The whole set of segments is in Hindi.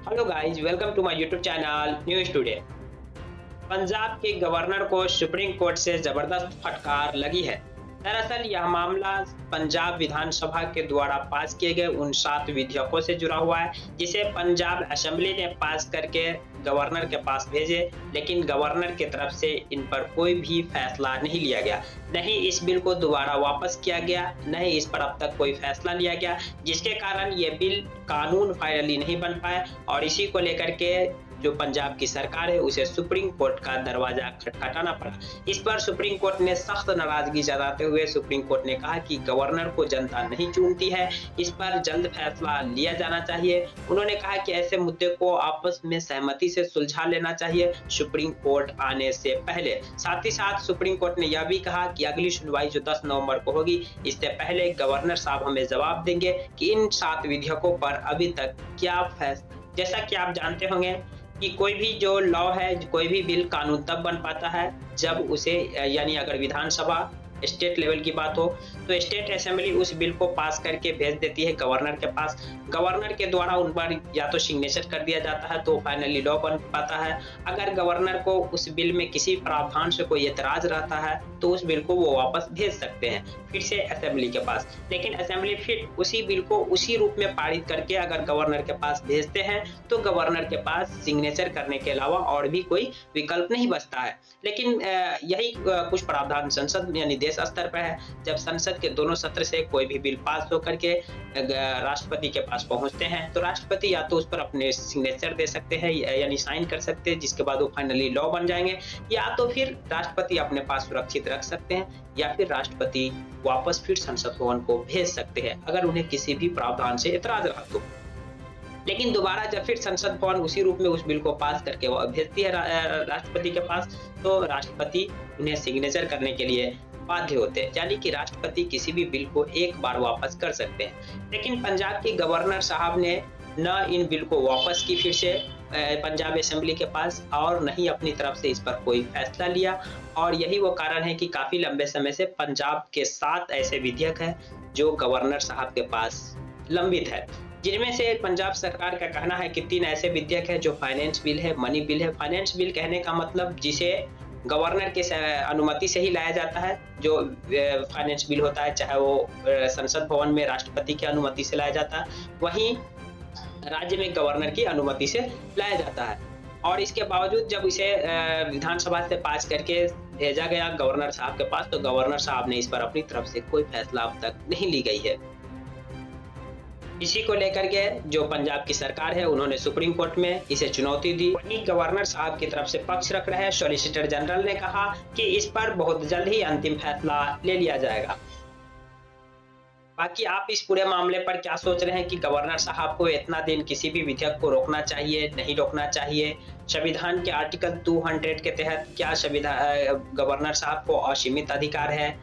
Hello guys, welcome to my YouTube channel news today. Punjab के गवर्नर को सुप्रीम कोर्ट से जबरदस्त फटकार लगी है। दरअसल यह मामला पंजाब विधानसभा के द्वारा पास किए गए उन 7 विधेयकों से जुड़ा हुआ है, जिसे पंजाब असेंबली ने पास करके गवर्नर के पास भेजे, लेकिन गवर्नर की तरफ से इन पर कोई भी फैसला नहीं लिया गया। न ही इस बिल को दोबारा वापस किया गया, न ही इस पर अब तक कोई फैसला लिया गया, जिसके कारण ये बिल कानून फाइनली नहीं बन पाया और इसी को लेकर के जो पंजाब की सरकार है उसे सुप्रीम कोर्ट का दरवाजा खटखटाना पड़ा। इस पर सुप्रीम कोर्ट ने सख्त नाराजगी जताते हुए सुप्रीम कोर्ट ने कहा कि गवर्नर को जनता नहीं चुनती है, इस पर जल्द फैसला लिया जाना चाहिए। उन्होंने कहा कि ऐसे मुद्दे को आपस में सहमति से सुलझा लेना चाहिए सुप्रीम कोर्ट आने से पहले। साथ ही साथ सुप्रीम कोर्ट ने यह भी कहा कि अगली सुनवाई जो 10 नवंबर को होगी, इससे पहले गवर्नर साहब हमें जवाब देंगे कि इन 7 विधेयकों पर अभी तक क्या फैसला। जैसा कि आप जानते होंगे कि कोई भी जो लॉ है, कोई भी बिल कानून तब बन पाता है जब उसे यानी अगर विधानसभा स्टेट लेवल की बात हो तो स्टेट असेंबली उस बिल को पास करके भेज देती है गवर्नर के पास। गवर्नर के द्वारा उन पर या तो सिग्नेचर कर दिया जाता है तो फाइनली लॉ बन पाता है। अगर गवर्नर को उस बिल में किसी प्रावधान से कोई एतराज रहता है तो उस बिल को वो वापस भेज सकते हैं फिर से असेंबली के पास। लेकिन असेंबली फिर उसी बिल को उसी रूप में पारित करके अगर गवर्नर के पास भेजते हैं तो गवर्नर के पास सिग्नेचर करने के अलावा और भी कोई विकल्प नहीं बचता है। लेकिन यही कुछ प्रावधान संसद यानी देश स्तर पर है। जब संसद के दोनों सत्र से कोई भी बिल पास होकर के राष्ट्रपति के पास पहुंचते हैं तो राष्ट्रपति या तो उस पर अपने सिग्नेचर दे सकते हैं यानी साइन कर सकते हैं, जिसके बाद वो फाइनली लॉ बन जाएंगे, या तो फिर राष्ट्रपति अपने पास सुरक्षित रख सकते हैं या फिर राष्ट्रपति वापस फिर संसद भवन को भेज सकते हैं अगर उन्हें किसी भी प्रावधान से एतराज रहा तो। लेकिन दोबारा जब फिर संसद भवन उसी रूप में उस बिल को पास करके वो भेजती है राष्ट्रपति के पास, तो राष्ट्रपति उन्हें सिग्नेचर करने के लिए बाध्य होते हैं, यानी कि राष्ट्रपति किसी भी बिल को एक बार वापस कर सकते हैं। लेकिन पंजाब के गवर्नर साहब ने न इन बिल को वापस की फिर से पंजाब असेंबली के पास और नहीं अपनी तरफ से इस पर कोई फैसला लिया, और यही वो कारण है कि काफी लंबे समय से पंजाब के 7 ऐसे विधेयक हैं जो गवर्नर साहब के पास लंबित है, जिनमें से पंजाब सरकार का कहना है कि 3 ऐसे विधेयक है जो फाइनेंस बिल है, मनी बिल है। फाइनेंस बिल कहने का मतलब जिसे गवर्नर के अनुमति से ही लाया जाता है, जो फाइनेंस बिल होता है, चाहे वो संसद भवन में राष्ट्रपति की अनुमति से लाया जाता है, वहीं राज्य में गवर्नर की अनुमति से लाया जाता है। और इसके बावजूद जब इसे विधानसभा से पास करके भेजा गया गवर्नर साहब के पास, तो गवर्नर साहब ने इस पर अपनी तरफ से कोई फैसला अब तक नहीं ली गई है। इसी को लेकर के जो पंजाब की सरकार है उन्होंने सुप्रीम कोर्ट में इसे चुनौती दी। वहीं गवर्नर साहब की तरफ से पक्ष रख रहे सॉलिसिटर जनरल ने कहा कि इस पर बहुत जल्द ही अंतिम फैसला ले लिया जाएगा। बाकी आप इस पूरे मामले पर क्या सोच रहे हैं कि गवर्नर साहब को इतना दिन किसी भी विधेयक को रोकना चाहिए, नहीं रोकना चाहिए? संविधान के आर्टिकल 200 के तहत क्या गवर्नर साहब को असीमित अधिकार है,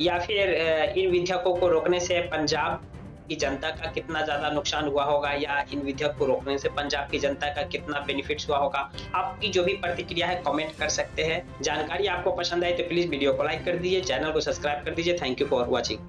या फिर इन विधेयकों को रोकने से पंजाब की जनता का कितना ज्यादा नुकसान हुआ होगा, या इन विधेयक को रोकने से पंजाब की जनता का कितना बेनिफिट्स हुआ होगा? आपकी जो भी प्रतिक्रिया है कमेंट कर सकते हैं। जानकारी आपको पसंद आई तो प्लीज वीडियो को लाइक कर दीजिए, चैनल को सब्सक्राइब कर दीजिए। Thank you for watching.